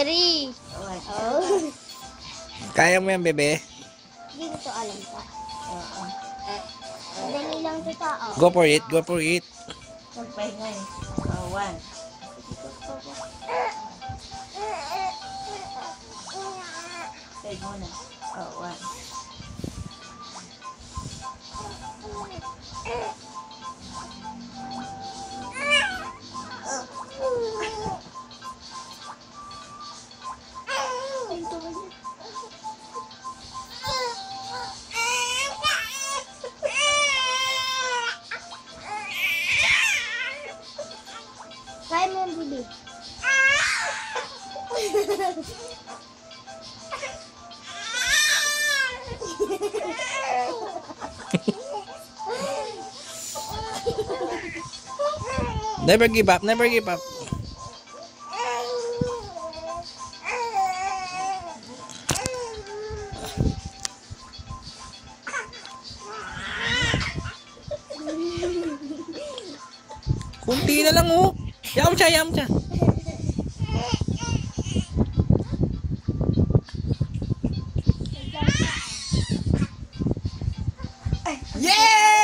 3. Oh. Kaya mo yan, bebe? Hindi ko to alam pa. Dali lang to tao. Go for it, go for it. Magpahinga eh. Oh, 1. Say muna. Oh, 1. Kaya mo yung bibi. Never give up, never give up. Kunti na lang, oh. Yamcha, yamcha. Yeah!